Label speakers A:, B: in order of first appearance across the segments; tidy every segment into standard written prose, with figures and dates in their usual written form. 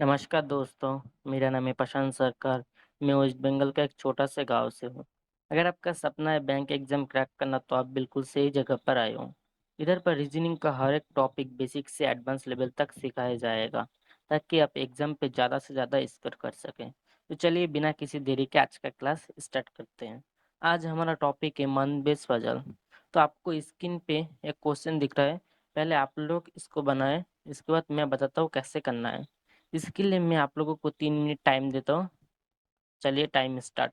A: नमस्कार दोस्तों, मेरा नाम है प्रशांत सरकार। मैं वेस्ट बंगाल का एक छोटा से गांव से हूँ। अगर आपका सपना है बैंक एग्जाम क्रैक करना तो आप बिल्कुल सही जगह पर आए हो। इधर पर रीजनिंग का हर एक टॉपिक बेसिक से एडवांस लेवल तक सिखाया जाएगा ताकि आप एग्जाम पे ज़्यादा से ज़्यादा स्कोर कर सकें। तो चलिए बिना किसी देरी के आज का क्लास स्टार्ट करते हैं। आज हमारा टॉपिक है मन बेस पजल। तो आपको स्क्रीन पे एक क्वेश्चन दिख रहा है। पहले आप लोग इसको बनाएं, इसके बाद मैं बताता हूँ कैसे करना है। इसके लिए मैं आप लोगों को 3 मिनट टाइम देता हूँ। चलिए टाइम स्टार्ट।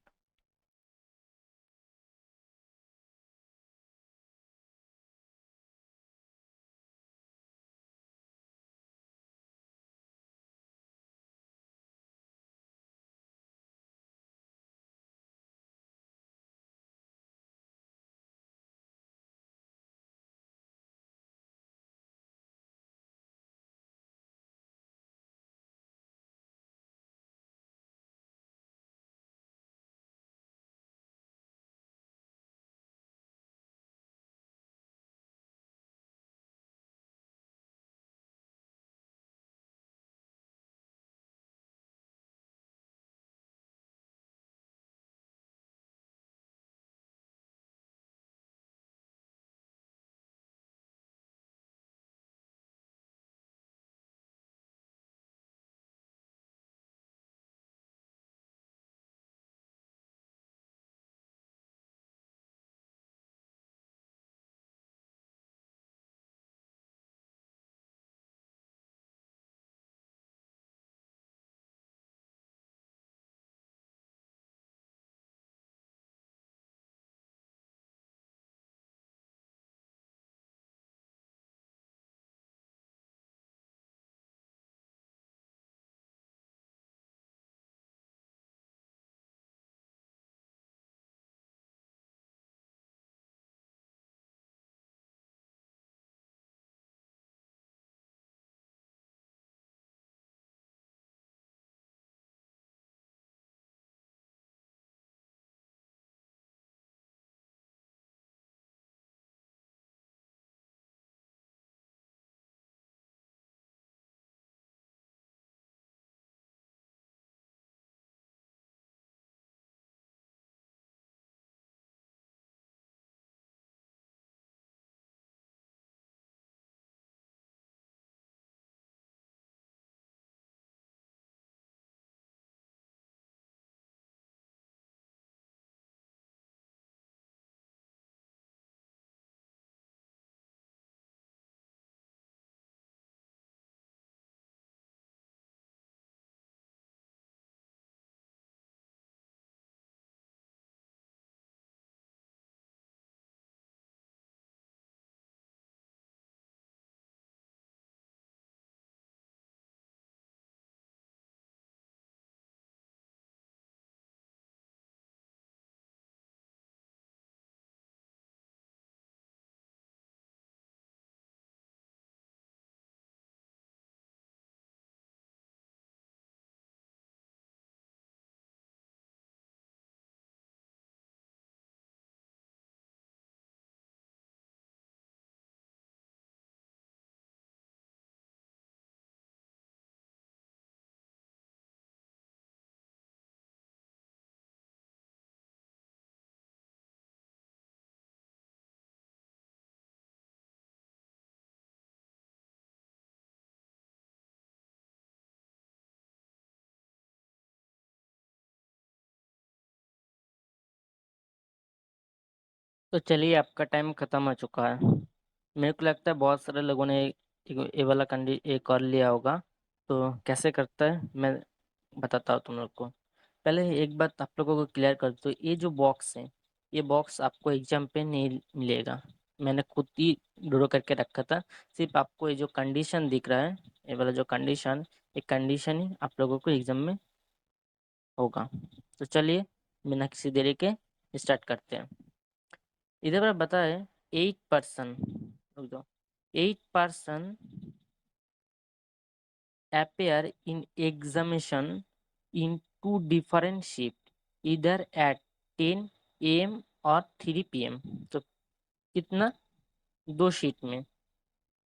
A: तो चलिए आपका टाइम खत्म हो चुका है। मेरे को लगता है बहुत सारे लोगों ने ये वाला कैंडी ये कर लिया होगा। तो कैसे करता है मैं बताता हूँ तुम लोग को। पहले एक बात आप लोगों को क्लियर कर दो, ये जो बॉक्स है, ये बॉक्स आपको एग्जाम पे नहीं मिलेगा। मैंने खुद ही ड्रॉ करके रखा था। सिर्फ आपको ये जो कंडीशन दिख रहा है, ये वाला जो कंडीशन, ये कंडीशन ही आप लोगों को एग्जाम में होगा। तो चलिए बिना किसी देरी के स्टार्ट करते हैं। इधर पर बताए 8%, रुक जाओ, 8% appear in examination in two different shift, either at 10 am और 3 pm। तो कितना, दो शीट में,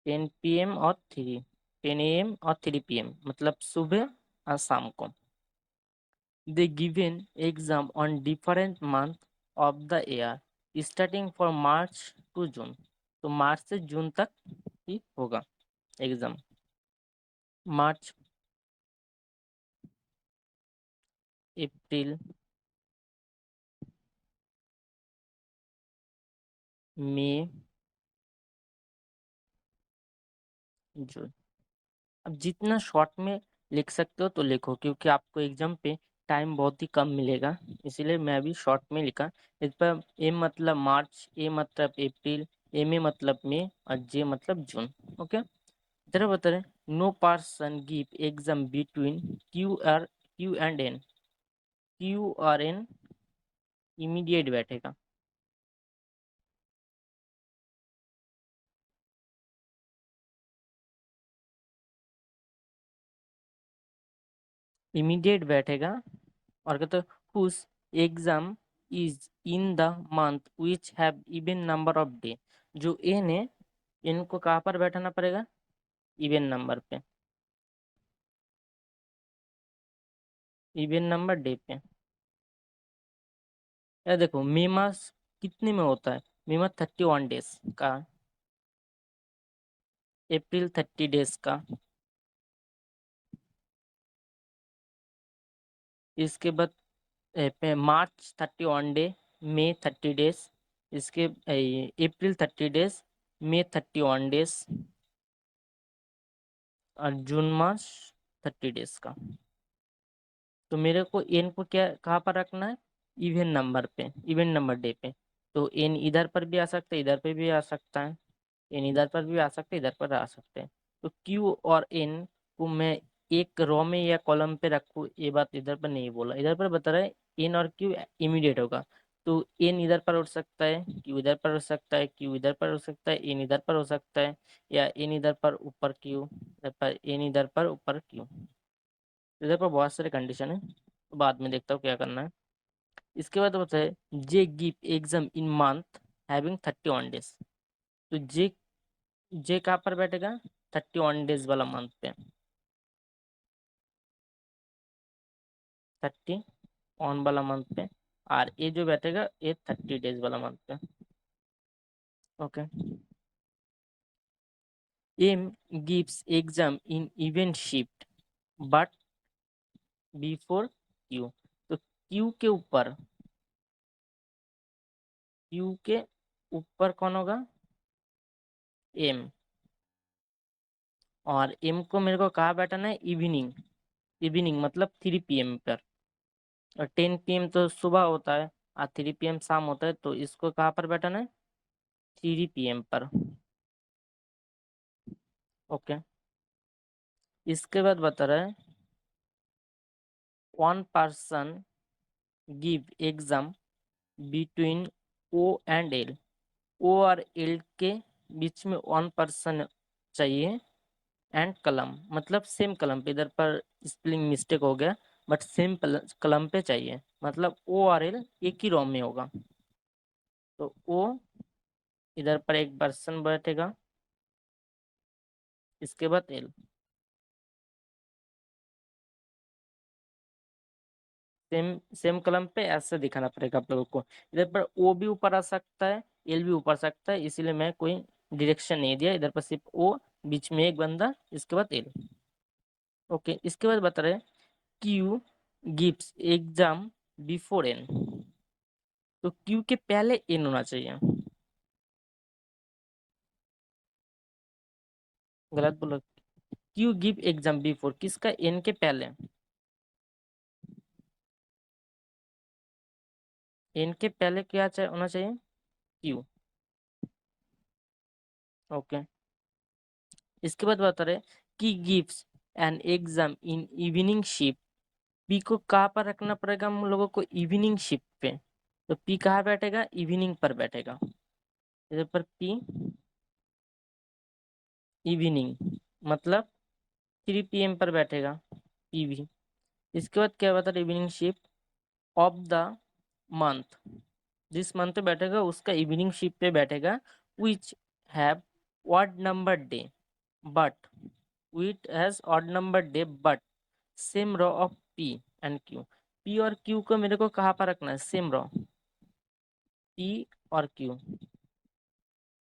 A: 10 pm और 3, 10 am और 3 pm मतलब सुबह आज शाम को। They given exam on different month of the year starting for March to June. तो मार्च से जून तक ही होगा एग्जाम। मार्च, अप्रैल, मई, जून। अब जितना शॉर्ट में लिख सकते हो तो लिखो, क्योंकि आपको एग्जाम पे टाइम बहुत ही कम मिलेगा, इसीलिए मैं अभी शॉर्ट में लिखा। इस पर ए मतलब मार्च, ए मतलब अप्रैल, एम ए मतलब मई और जे मतलब जून। ओके, इधर बता रहे no person give exam between Q and N. Q और एन इमीडिएट बैठेगा। इमीडिएट बैठेगा। और कहते who's exam is in the month which have even number of day. जो एन है, इनको कहाँ पर बैठाना पड़ेगा? इवन नंबर पे, इवन नंबर डे पे। यार देखो मई मास कितने में होता है? मई मास 31 डेज का, अप्रैल 30 डेज का, इसके बाद मार्च 31 डे, मई 30 डेज, इसके अप्रैल 30 डेज, मई 31 डेज और जून मास 30 डेज का। तो मेरे को एन को क्या कहाँ पर रखना है? इवन नंबर पे, इवन नंबर डे पे। तो एन इधर पर भी आ सकता है, इधर पे भी आ सकता है, एन इधर पर भी आ सकते हैं, इधर पर आ सकते हैं। तो क्यू और एन को मैं एक रो में या कॉलम पे रखूँ, ये बात इधर पर नहीं बोला। इधर पर बता रहा है एन और क्यू इमीडिएट होगा। तो एन इधर पर उठ सकता है, क्यू इधर पर उठ सकता है, क्यू इधर पर हो सकता है, एन इधर पर हो सकता है, या एन इधर पर ऊपर क्यू, इधर पर एन इधर पर ऊपर क्यू। इधर पर बहुत सारे कंडीशन है, तो बाद में देखता हूँ क्या करना है। इसके बाद होता है J give exam in month having 31 days. तो जे कहाँ पर बैठेगा? 31 डेज वाला मंथ पे, 31 वाला मंथ पे। और ये जो बैठेगा ये 30 डेज वाला मंथ पे। Okay, M gives exam in event shift but before Q. तो क्यू के ऊपर कौन होगा? एम। और एम को मेरे को कहाँ बैठाना है? इवनिंग। इवनिंग मतलब 3 PM पर। और 10 PM तो सुबह होता है और 3 PM शाम होता है, तो इसको कहाँ पर बैठाना है? 3 PM पर। ओके, इसके बाद बता रहा है one person give exam between O and L. O और एल के बीच में वन पर्सन चाहिए। एंड कलम मतलब सेम कलम पे, इधर पर स्पेलिंग मिस्टेक हो गया, बट सेम कलम पे चाहिए, मतलब ओ और एल एक ही रो में होगा। तो ओ इधर पर एक पर्सन बैठेगा, इसके बाद एल सेम सेम कलम पे ऐसे दिखाना पड़ेगा आप लोगों को। इधर पर ओ भी ऊपर आ सकता है, एल भी ऊपर आ सकता है, इसीलिए मैं कोई डायरेक्शन नहीं दिया। इधर पर सिर्फ ओ, बीच में एक बंदा, इसके बाद एल। ओके, इसके बाद बता रहे Q gives exam before N. तो क्यू के पहले एन होना चाहिए। गलत बोलो। क्यू गिव एग्जाम बिफोर किसका? एन के पहले। एन के पहले क्या होना चाहिए? क्यू। ओके, इसके बाद बता रहे कि gives an exam in evening shift. P को कहाँ पर रखना पड़ेगा हम लोगों को? इवनिंग शिफ्ट पे। तो पी कहाँ बैठेगा? इवनिंग पर बैठेगा। इधर पर पी इवनिंग मतलब 3 PM पर बैठेगा, पीवी। इसके बाद क्या बता रहे? Evening shift of the month, जिस मंथ पे बैठेगा उसका इवनिंग शिफ्ट पे बैठेगा। Which have odd number day but, which has odd number day but same row of P and Q. P और क्यू को मेरे को कहाँ पर रखना है, सेम रो, पी और क्यू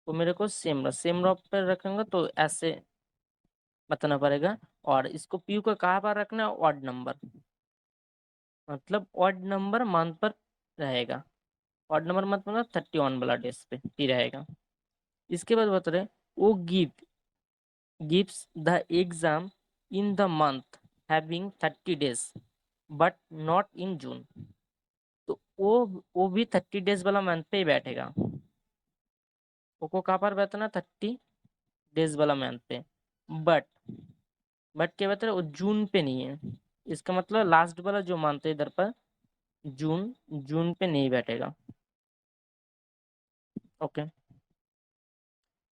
A: को मेरे को सेम रो पर रखेंगे तो ऐसे बताना पड़ेगा। और इसको पी को कहाँ पर रखना है, ऑड नंबर, मतलब ऑड नंबर मंथ पर रहेगा। ऑड नंबर मतलब 31 वाला डेज पे पी रहेगा। इसके बाद बता रहे वो gives the exam in the month having 30 days but not in June। तो वो भी 30 डेज वाला मंथ पे ही बैठेगा। वो कहाँ पर बैठना, 30 डेज वाला मंथ पे। बट क्या बता रहे वो जून पे नहीं है। इसका मतलब लास्ट वाला जो मंथ है इधर पर, जून, जून पे नहीं बैठेगा। ओके।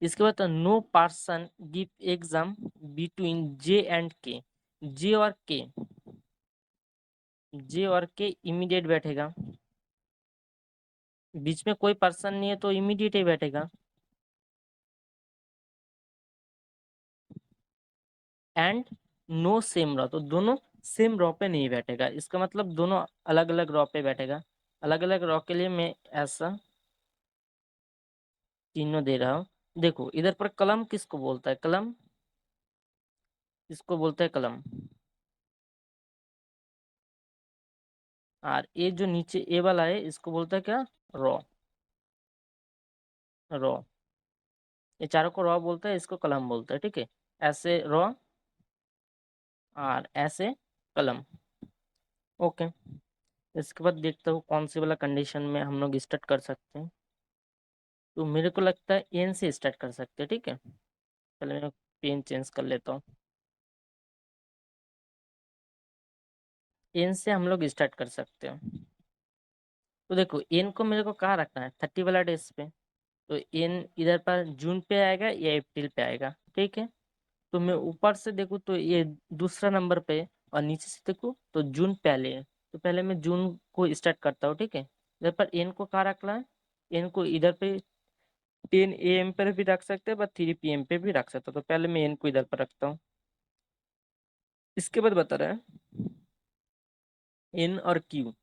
A: इसके बाद no person give exam between J and K. J और के, जे और के इमीडिएट बैठेगा। बीच में कोई पर्सन नहीं है तो इमीडिएट ही बैठेगा। एंड नो सेम रो, तो दोनों सेम रो पे नहीं बैठेगा। इसका मतलब दोनों अलग अलग रो पे बैठेगा। अलग अलग रो के लिए मैं ऐसा तीनों दे रहा हूँ। देखो इधर पर कलम किसको बोलता है, कलम इसको बोलता है कलम। और ये जो नीचे ए वाला है इसको बोलता है क्या, रो। रो, ये चारों को रो बोलता है, इसको कलम बोलता है, ठीक है। ऐसे रो और ऐसे कलम। ओके। इसके बाद देखता हूँ कौन सी वाला कंडीशन में हम लोग स्टार्ट कर सकते हैं। तो मेरे को लगता है एन से स्टार्ट कर सकते हैं, ठीक है। पहले मैं पेन चेंज कर लेता हूँ। एन से हम लोग स्टार्ट कर सकते हैं। तो देखो एन को मेरे को कहाँ रखना है, 30 वाला डेज पे। तो एन इधर पर जून पे आएगा या अप्रैल पे आएगा, ठीक है। तो मैं ऊपर से देखूँ तो ये दूसरा नंबर पे है, और नीचे से देखूँ तो जून पहले है। तो पहले मैं जून को स्टार्ट करता हूँ, ठीक है। इधर पर एन को कहाँ रखना है, एन को इधर पे 10 AM पर भी रख सकते हैं, बट 3 PM पे भी रख सकते हो। तो पहले मैं एन को इधर पर रखता हूँ। इसके बाद बता रहा है एन और क्यू।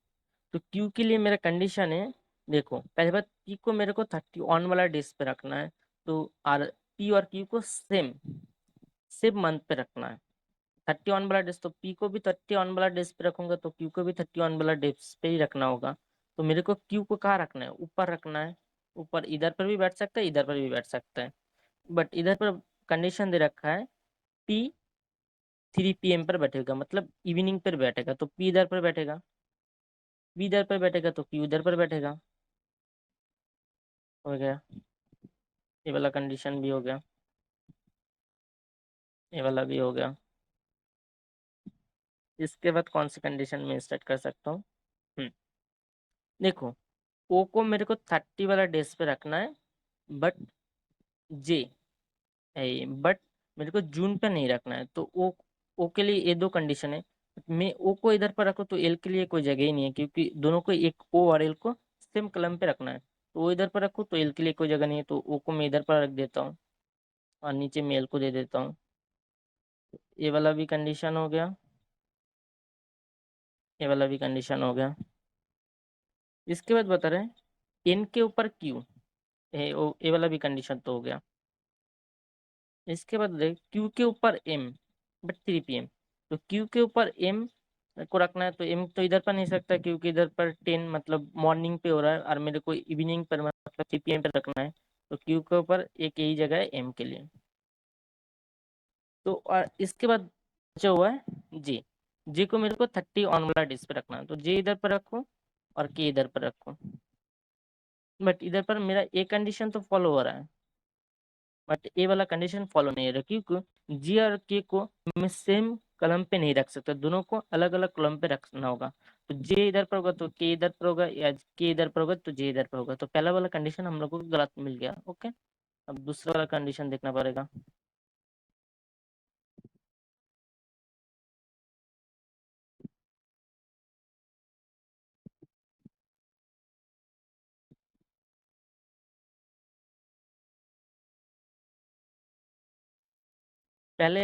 A: तो क्यू के लिए मेरा कंडीशन है, देखो पहले बात पी को मेरे को 31 वाला डेज पे रखना है। तो आर पी और क्यू को सेम सेम मंथ पे रखना है। 31 वाला डेज, तो पी को भी 31 वाला डेज पे रखूंगा तो क्यू को भी 31 वाला डेज पे ही रखना होगा। तो मेरे को क्यू को कहाँ रखना है, ऊपर रखना है। ऊपर इधर पर भी बैठ सकता है, इधर पर भी बैठ सकता है। बट इधर पर कंडीशन दे रखा है पी 3 PM पर बैठेगा, मतलब इवनिंग पर बैठेगा तो पी इधर पर बैठेगा। पी इधर पर बैठेगा तो क्यू इधर पर बैठेगा। हो गया, ये वाला कंडीशन भी हो गया, ये वाला भी हो गया। इसके बाद कौन सी कंडीशन में स्टार्ट कर सकता हूँ। हम्म, देखो ओ को मेरे को 30 वाला डेज पे रखना है। बट जे बट मेरे को जून पे नहीं रखना है। तो ओ के लिए ये दो कंडीशन है। मैं ओ को इधर पर रखूँ तो एल के लिए कोई जगह ही नहीं है, क्योंकि दोनों को एक ओ और एल को सेम कलम पे रखना है। तो वो इधर पर रखूँ तो एल के लिए कोई जगह नहीं है, तो ओ को मैं इधर पर रख देता हूँ और नीचे मैं एल को दे देता हूँ। ये वाला भी कंडीशन हो गया, ये वाला भी कंडीशन हो गया। इसके बाद बता रहे हैं एन के ऊपर क्यू, ये वाला भी कंडीशन तो हो गया। इसके बाद देख क्यू के ऊपर एम, बट 3 PM। तो क्यू के ऊपर एम को रखना है, तो एम तो इधर पर नहीं सकता क्योंकि इधर पर 10 मतलब मॉर्निंग पे हो रहा है, और मेरे को इवनिंग पर मतलब 3 PM पे रखना है। तो क्यू के ऊपर एक यही जगह है एम के लिए। तो और इसके बाद बचा हुआ है जी। जी को मेरे को 30 ऑन वाला डिस्क पे रखना है, तो जे इधर पर रखो और के इधर पर रखो। बट इधर पर मेरा एक कंडीशन तो फॉलो हो रहा है, बट ए वाला कंडीशन फॉलो नहीं हो रहा, क्योंकि जी और के को मैं सेम कलम पे नहीं रख सकता, दोनों को अलग अलग कलम पे रखना होगा। तो जे इधर पर होगा तो के इधर पर होगा, या के इधर पर होगा तो जे इधर पर होगा। तो पहला वाला कंडीशन हम लोग को गलत मिल गया। ओके, अब दूसरा वाला कंडीशन देखना पड़ेगा। पहले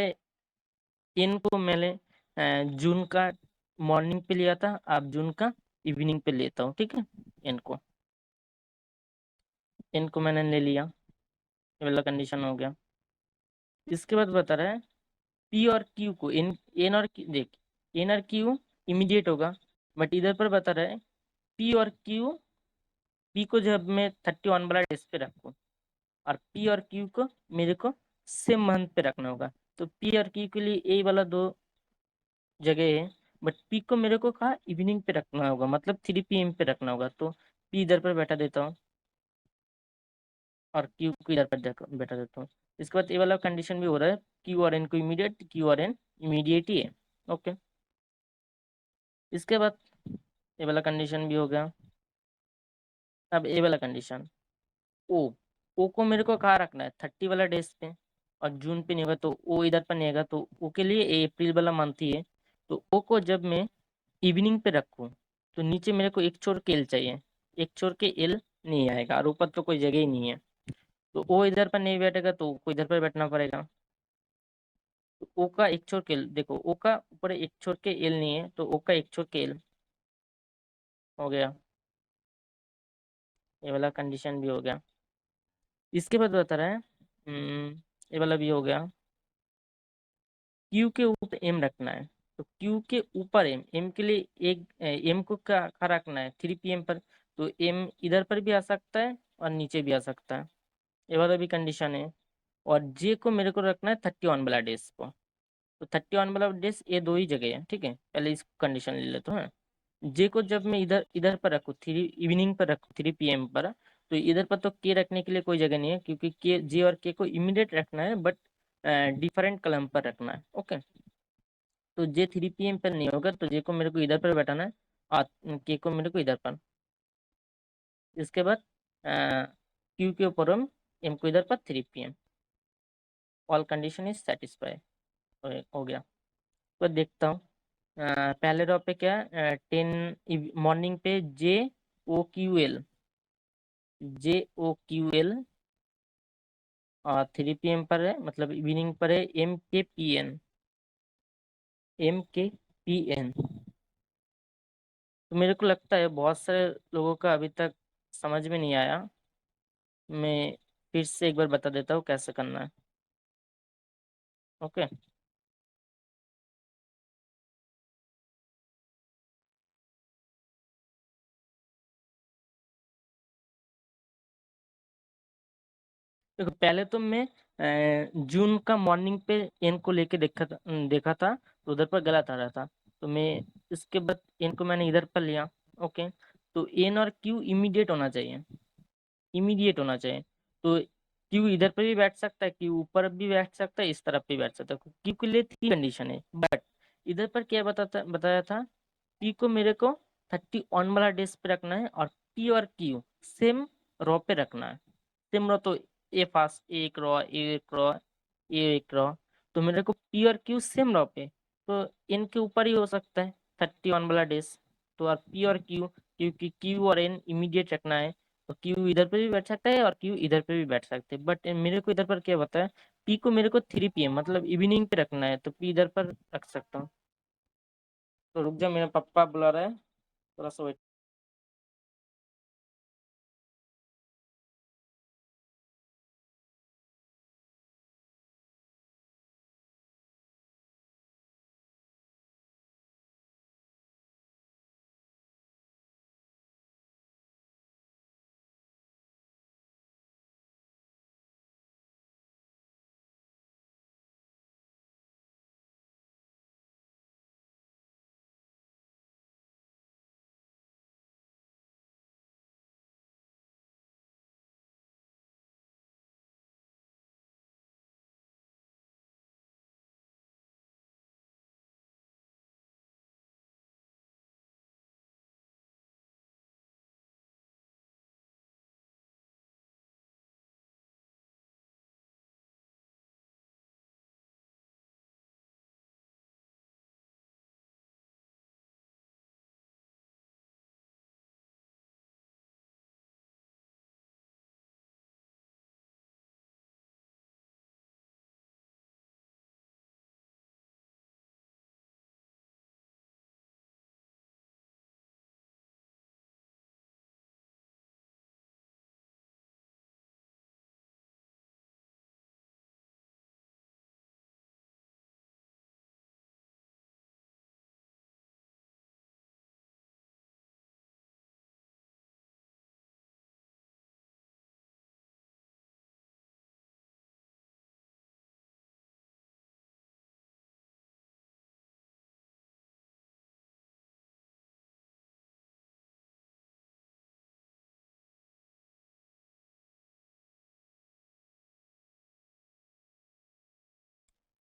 A: एन को मैंने जून का मॉर्निंग पे लिया था, अब जून का इवनिंग पे लेता हूँ, ठीक है। इनको इनको मैंने ले लिया, ये वाला कंडीशन हो गया। इसके बाद बता रहा है पी और क्यू को एन और देख, एन और क्यू इमीडिएट होगा, बट इधर पर बता रहा है पी और क्यू, पी को जब मैं 31 वाला डेज पे रखूँ और पी और क्यू को मेरे को सेम मंथ पे रखना होगा। तो पी और क्यू के लिए ए वाला दो जगह है, बट पी को मेरे को कहा इवनिंग पे रखना होगा, मतलब 3 PM पे रखना होगा। तो पी इधर पर बैठा देता हूँ और क्यू को इधर पर बैठा देता हूँ। इसके बाद ये वाला कंडीशन भी हो रहा है, क्यू और एन को इमीडिएट, क्यू और एन इमीडिएट ही है। ओके, इसके बाद ये वाला कंडीशन भी हो गया। अब ये वाला कंडीशन, ओ ओ को मेरे को कहाँ रखना है 30 वाला डेज पे, और जून पे नहीं होगा तो ओ इधर पर नहीं आएगा, तो ओ के लिए अप्रैल वाला मंथ ही है। तो ओ को जब मैं इवनिंग पे रखूँ तो नीचे मेरे को एक छोर के एल चाहिए, एक छोर के एल नहीं आएगा और ऊपर तो कोई जगह ही नहीं है। तो ओ इधर पर नहीं बैठेगा तो ओ को इधर पर बैठना पड़ेगा। तो ओ का एक छोर के एल, देखो ओ का ऊपर एक छोर के एल नहीं है, तो ओ का एक छोर के एल हो गया। ये वाला कंडीशन भी हो गया। इसके बाद बता रहा है ये वाला भी हो गया, क्यू के ऊपर एम रखना है। तो क्यू के ऊपर एम, एम के लिए एक एम को क्या रखना है 3 PM पर, तो एम इधर पर भी आ सकता है और नीचे भी आ सकता है, ये वाला भी कंडीशन है। और जे को मेरे को रखना है 31 वाला डेज को। तो 31 वाला डेज ये दो ही जगह है, ठीक है। पहले इस कंडीशन ले लेते हैं। जे को जब मैं इधर इधर पर रखूँ, थ्री इवनिंग पर रखूँ 3 PM पर, तो इधर पर तो के रखने के लिए कोई जगह नहीं है, क्योंकि के जे और के को इमीडिएट रखना है, बट डिफरेंट कलम पर रखना है। ओके, तो जे 3 PM पर नहीं होगा, तो जे को मेरे को इधर पर बैठाना है और के को मेरे को इधर पर। इसके बाद क्यू के ऊपर हम एम को इधर पर 3 PM, all condition is satisfy हो गया। तो देखता हूँ पहले रो पे क्या है, 10 मॉर्निंग पे जे ओ क्यू एल और 3 PM पर है, मतलब इवनिंग पर है एम के पी एन। तो मेरे को लगता है बहुत सारे लोगों का अभी तक समझ में नहीं आया, मैं फिर से एक बार बता देता हूँ कैसे करना है। ओके, देखो पहले तो मैं जून का मॉर्निंग पे एन को लेके देखा था, तो उधर पर गलत आ रहा था। तो मैं इसके बाद एन को मैंने इधर पर लिया। ओके, तो एन और क्यू इमीडिएट होना चाहिए, इमीडिएट होना चाहिए। तो क्यू इधर पर भी बैठ सकता है, क्यू ऊपर भी बैठ सकता है, इस तरफ भी बैठ सकता है। क्यू के लिए 3 कंडीशन है, बट इधर पर क्या बताया था, पी को मेरे को 31 वाला डेस्क पे रखना है और पी और क्यू सेम रो पे रखना है। सेम रो तो ए फास्ट एक रो, एक रो, ए एक रो, तो मेरे को पी और क्यू सेम रो पे, तो इनके ऊपर ही हो सकता है 31 वाला डेस्क। तो और पी और क्यू, क्योंकि क्यू और एन इमीडिएट रखना है, तो क्यू इधर पे भी बैठ सकता है और क्यू इधर पे भी बैठ सकते हैं। बट मेरे को इधर पर क्या बताया, पी को मेरे को 3 PM मतलब इवनिंग पे रखना है, तो पी इधर पर रख सकता हूँ। तो रुक जा, मेरा पापा बुला रहा है, थोड़ा सा wait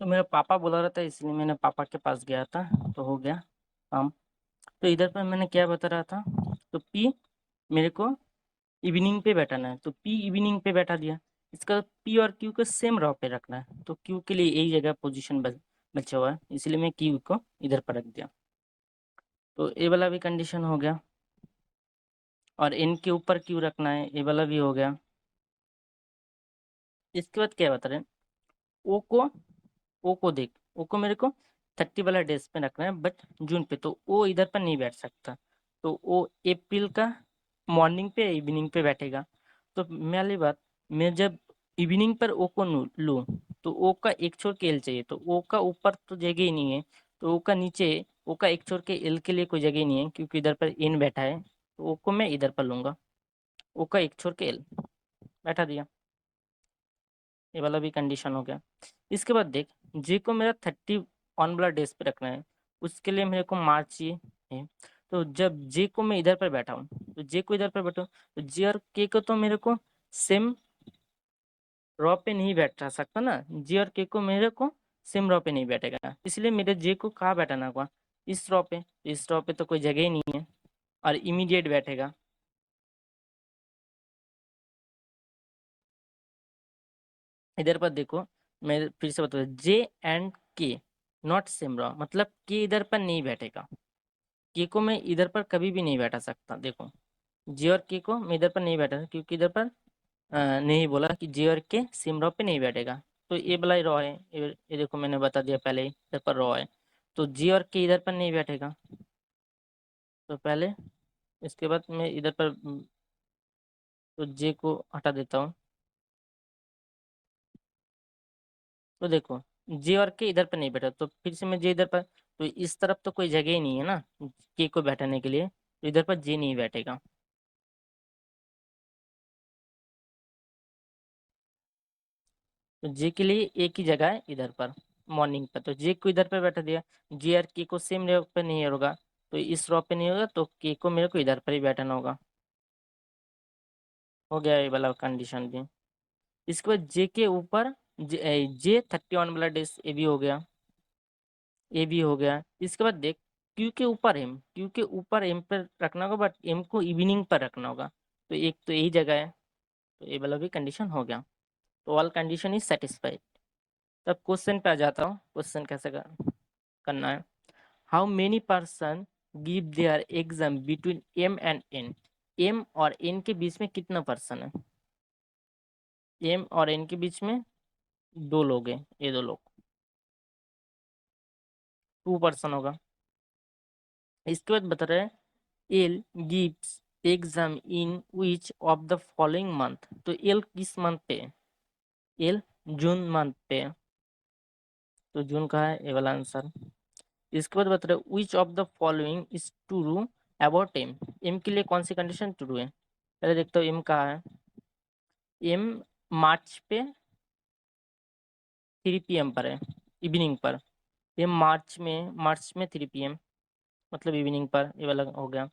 A: तो मेरा पापा बुला रहा था, इसलिए मैंने पापा के पास गया था, तो हो गया काम। तो इधर पर मैंने क्या बता रहा था, तो पी मेरे को इवनिंग पे बैठाना है, तो पी इवनिंग पे बैठा दिया। इसका पी और क्यू को सेम रॉ पे रखना है, तो क्यू के लिए यही जगह पोजीशन बचा हुआ है, इसलिए मैं क्यू को इधर पर रख दिया। तो ए वाला भी कंडीशन हो गया, और एन के ऊपर क्यू रखना है, ए वाला भी हो गया। इसके बाद क्या बता रहे हैं, ओ को ओ को देख, ओ को मेरे को 30 वाला डेज पे रखना है, बट जून पे, तो ओ इधर पर नहीं बैठ सकता। तो ओ अप्रैल का मॉर्निंग पे इवनिंग पे बैठेगा। तो पहली बात, मैं जब इवनिंग पर ओ को लूँ, तो ओ का एक छोर के एल चाहिए, तो ओ का ऊपर तो जगह ही नहीं है, तो ओ का नीचे, ओ का एक छोर के एल के लिए कोई जगह ही नहीं है, क्योंकि इधर पर इन बैठा है, तो ओ को मैं इधर पर लूंगा, ओ का एक छोर के एल बैठा दिया। ये वाला भी कंडीशन हो गया। इसके बाद देख, जे को मेरा 30 ऑन वाला डेज पे रखना है, उसके लिए मेरे को मार्च चाहिए है। तो जब जे को मैं इधर पर बैठा हूँ, तो जे को इधर पर बैठा हूँ, तो जे और के को तो मेरे को सेम रॉ पे नहीं बैठा सकता ना, जे और के को मेरे को सेम रॉ पे नहीं बैठेगा, इसलिए मेरे जे को कहाँ बैठाना होगा, इस रॉ पे। इस रॉ पे तो कोई जगह ही नहीं है, और इमीडिएट बैठेगा। इधर पर देखो, मैं फिर से बता, जे एंड के नॉट सेम रॉ, मतलब के इधर पर नहीं बैठेगा, के को मैं इधर पर कभी भी नहीं बैठा सकता। देखो, जे और के को मैं इधर पर नहीं बैठा, क्योंकि इधर पर नहीं बोला कि जे और के सेम रॉ पे नहीं बैठेगा, तो ये वाला ही रॉ है, ये देखो मैंने बता दिया पहले ही, इधर पर रॉ है, तो जे और के इधर पर नहीं बैठेगा। तो पहले, इसके बाद मैं इधर पर तो जे को हटा देता हूँ। तो देखो, जे और के इधर पर नहीं बैठा, तो फिर से मैं जे इधर पर, तो इस तरफ तो कोई जगह ही नहीं है ना के को बैठाने के लिए, तो इधर पर जे नहीं बैठेगा। तो जे के लिए एक ही जगह है इधर पर मॉर्निंग पर, तो जे को इधर पर बैठा दिया। जे और के को सेम रो पे नहीं होगा, तो इस रो पे नहीं होगा, तो के को मेरे को इधर पर ही बैठाना होगा। हो गया ये वाला कंडीशन भी। इसके बाद जे के ऊपर जे 31 वाला डेज, ये भी हो गया, ये भी हो गया। इसके बाद देख, क्यू के ऊपर एम, क्यू के ऊपर एम पर रखना होगा, बट एम को इवनिंग पर रखना होगा, तो एक तो यही जगह है, तो ये वाला भी कंडीशन हो गया। तो ऑल कंडीशन इज सेटिस्फाइड। तब क्वेश्चन पे आ जाता हूँ, क्वेश्चन कैसे करना है। How many person give their exam between M and N, M और एन के बीच में कितना पर्सन है, एम और एन के बीच में दो लोग हैं, ये दो लोग, 2 पर्सन होगा। इसके बाद बता रहे हैं, L gives exam in which of the following month, तो एल किस मंथ पे है, एल जून मंथ पे है, तो जून का है ये वाला आंसर। इसके बाद बता रहे, which of the following is true about M, M के लिए कौन सी कंडीशन ट्रू है। पहले देखते हो एम कहाँ है, एम मार्च पे 3 PM पर है, इवनिंग पर। ये मार्च में 3 PM, मतलब इवनिंग पर, ये वाला हो गया।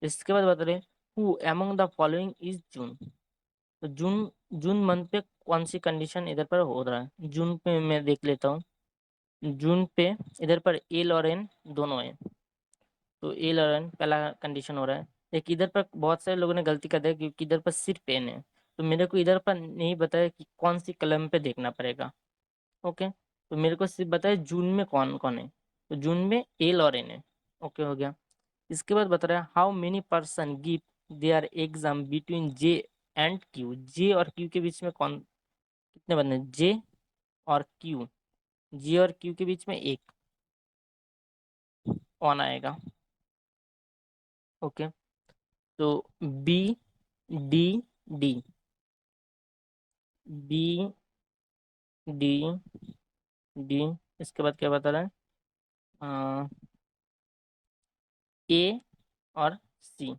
A: इसके बाद बता रहे, who among the following is जून, तो जून जून मंथ पे कौन सी कंडीशन इधर पर हो रहा है, जून पे मैं देख लेता हूँ। जून पे इधर पर एल और एन दोनों है, तो एल और एन पहला कंडीशन हो रहा है। एक इधर पर बहुत सारे लोगों ने गलती कर दिया, क्योंकि इधर पर सिर्फ पेन है, तो मेरे को इधर पर नहीं बताया कि कौन सी कलम पे देखना पड़ेगा। ओके, तो मेरे को सिर्फ बताया जून में कौन कौन है, तो जून में एल और एन है। ओके, हो गया। इसके बाद बता रहा है, how many person give their exam between J and Q, J और क्यू के बीच में कौन कितने बंदे, जे और क्यू, जे और क्यू के बीच में एक कौन आएगा। ओके, तो B D D, B D D. इसके बाद क्या बता रहा है, ए और सी,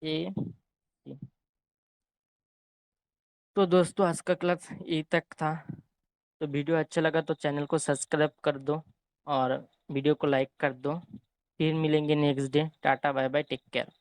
A: ए सी। तो दोस्तों आज का क्लास यही तक था। तो वीडियो अच्छा लगा तो चैनल को सब्सक्राइब कर दो, और वीडियो को लाइक कर दो। फिर मिलेंगे next day. Tata bye bye, take care.